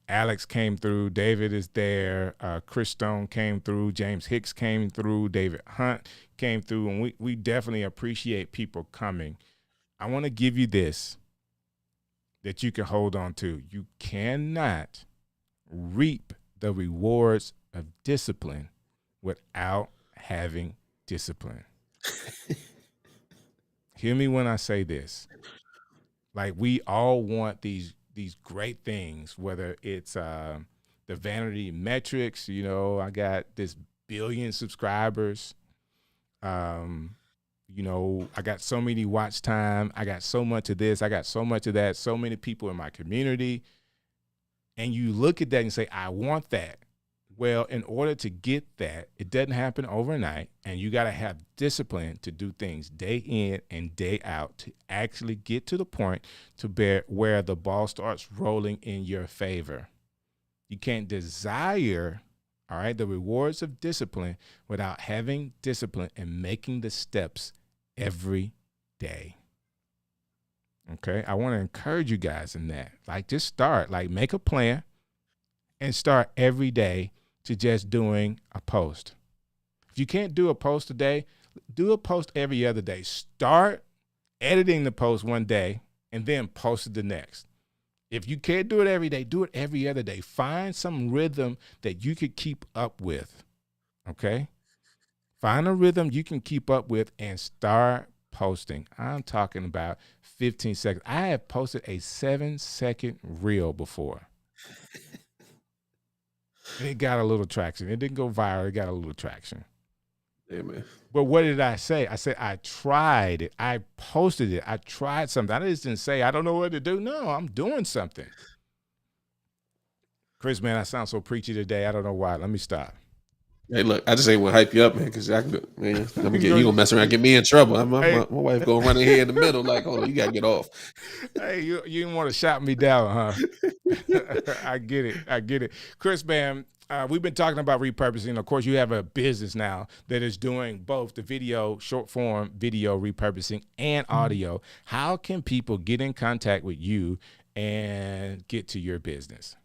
Alex came through. David is there. Chris Stone came through. James Hicks came through. David Hunt came through. And we definitely appreciate people coming. I want to give you this that you can hold on to. You cannot reap the rewards of discipline without having discipline. Hear me when I say this. Like, we all want these great things, whether it's the vanity metrics, I got this 1 billion subscribers. I got so many watch time. I got so much of this. I got so much of that. So many people in my community. And you look at that and say, I want that. Well, in order to get that, it doesn't happen overnight. And you got to have discipline to do things day in and day out to actually get to the point to where the ball starts rolling in your favor. You can't desire, all right, the rewards of discipline without having discipline and making the steps every day. Okay, I want to encourage you guys in that. Like, just start, like, make a plan and start every day to just doing a post. If you can't do a post a day, do a post every other day. Start editing the post one day and then post it the next. If you can't do it every day, do it every other day. Find some rhythm that you could keep up with, okay? Find a rhythm you can keep up with and start posting. I'm talking about 15 seconds. I have posted a 7-second reel before. And it got a little traction. It didn't go viral. It got a little traction. Yeah, man. But what did I say? I said, I tried it. I posted it. I tried something. I just didn't say, I don't know what to do. No, I'm doing something. Chris, man, I sound so preachy today. I don't know why. Let me stop. Hey, look, I just ain't want to hype you up, man, because you gonna mess around and get me in trouble. My wife gonna run in here in the middle like, hold on, you gotta get off. Hey, you didn't want to shout me down, huh? I get it. Chris, man, we've been talking about repurposing. Of course, you have a business now that is doing both the video, short form video repurposing and audio. How can people get in contact with you and get to your business.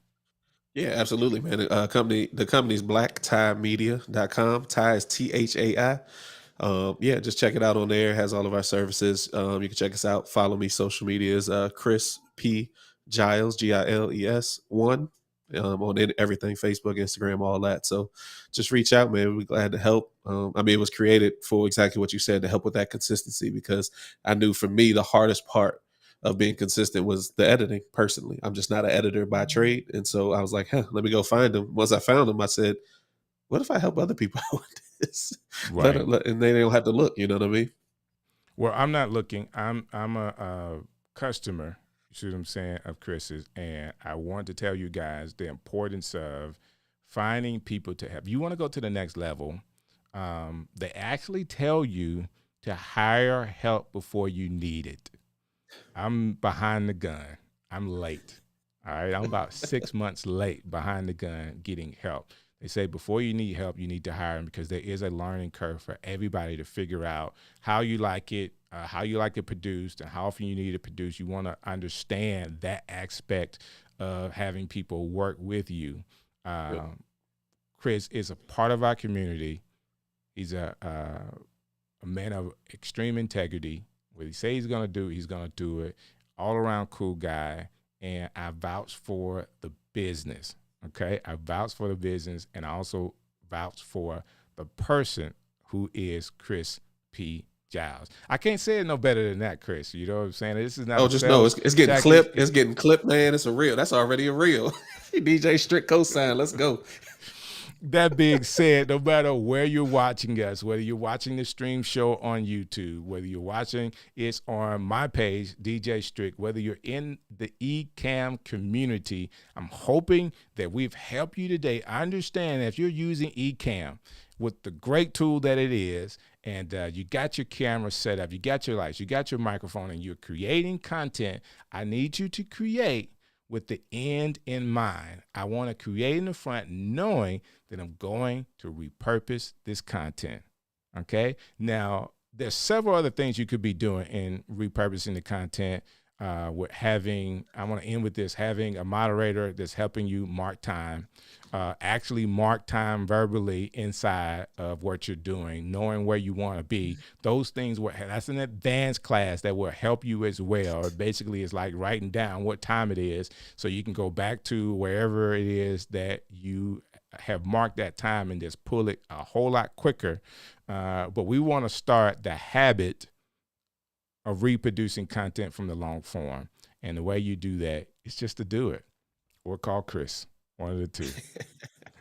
Yeah, absolutely, man. The company's blacktiemedia.com. Tie is THAI. Yeah, just check it out on there. It has all of our services. You can check us out. Follow me. Social media is Chris P. Giles, Giles 1. On everything, Facebook, Instagram, all that. So just reach out, man. We're glad to help. It was created for exactly what you said, to help with that consistency, because I knew for me, the hardest part of being consistent was the editing. Personally, I'm just not an editor by trade. And so I was like, let me go find them. Once I found them, I said, what if I help other people out with this? Right. And they don't have to look, you know what I mean? Well, I'm not looking. I'm a customer, you see what I'm saying, of Chris's, and I want to tell you guys the importance of finding people to help. You want to go to the next level. They actually tell you to hire help before you need it. I'm behind the gun. I'm late. All right. I'm about 6 months late behind the gun getting help. They say before you need help, you need to hire them, because there is a learning curve for everybody to figure out how you like it produced, and how often you need it produced. You want to understand that aspect of having people work with you. Chris is a part of our community. He's a man of extreme integrity. What he says he's going to do, he's going to do it. All around cool guy. And I vouch for the business. Okay. I vouch for the business, and I also vouch for the person who is Chris P. Giles. I can't say it no better than that, Chris. You know what I'm saying? This is not. Oh, just know it's getting clipped. It's getting clipped, man. It's a reel. That's already a reel. DJ Strick cosign. Let's go. That being said, no matter where you're watching us, whether you're watching the stream show on YouTube, whether you're watching it's on my page, DJ Strick, whether you're in the Ecamm community, I'm hoping that we've helped you today. I understand if you're using Ecamm with the great tool that it is, and you got your camera set up, you got your lights, you got your microphone, and you're creating content, I need you to create with the end in mind. I want to create in the front knowing that I'm going to repurpose this content. Okay. Now, there's several other things you could be doing in repurposing the content. I want to end with this, having a moderator that's helping you mark time, actually mark time verbally inside of what you're doing, knowing where you want to be. Those things, that's an advanced class that will help you as well. Basically, it's like writing down what time it is so you can go back to wherever it is that you have marked that time and just pull it a whole lot quicker. But we want to start the habit of reproducing content from the long form. And the way you do that is just to do it, or call Chris, one of the two.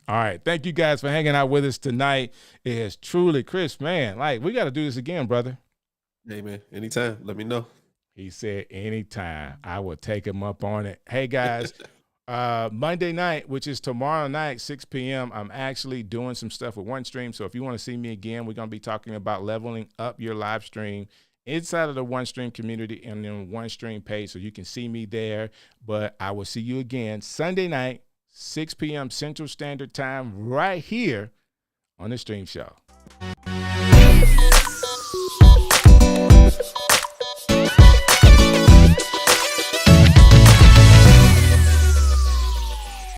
All right. Thank you guys for hanging out with us tonight. It is truly, Chris, man, like, we got to do this again, brother. Hey, man, anytime. Let me know. He said anytime. I will take him up on it. Hey, guys, Monday night, which is tomorrow night, 6 p.m., I'm actually doing some stuff with OneStream. So if you want to see me again, we're going to be talking about leveling up your live stream inside of the OneStream community and then OneStream page, so you can see me there. But I will see you again Sunday night, 6 p.m. Central Standard Time, right here on the Stream Show.